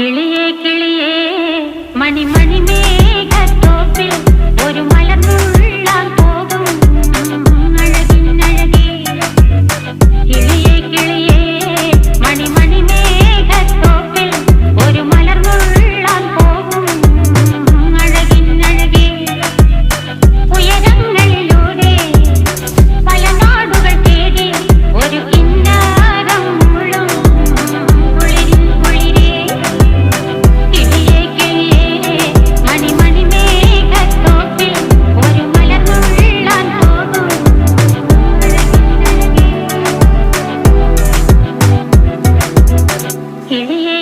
കിളിയേ കിളിയേ മണിമണി മേഘത്തോപ്പിൽ ഒരു മലർന്നുള്ളാൻ പോകും അഴകിനഴകേ. കിളിയേ കിളിയേ മണിമണി മേഘത്തോപ്പിൽ ഒരു മലർന്നുള്ളാൻ പോകും അഴകിനഴകേ. ഉയരങ്ങളിലൂടെ പല നാടുകൾ തേടി ഒരു കിന്നാരം മുഴും കുളിരിൻ കുളിരേ. കിളിയേ കിളിയേ മണിമണി മേഘത്തോപ്പിൽ ഒരു മലർന്നുള്ളാൻ പോകും അഴകിനഴകേ. കിളിയേ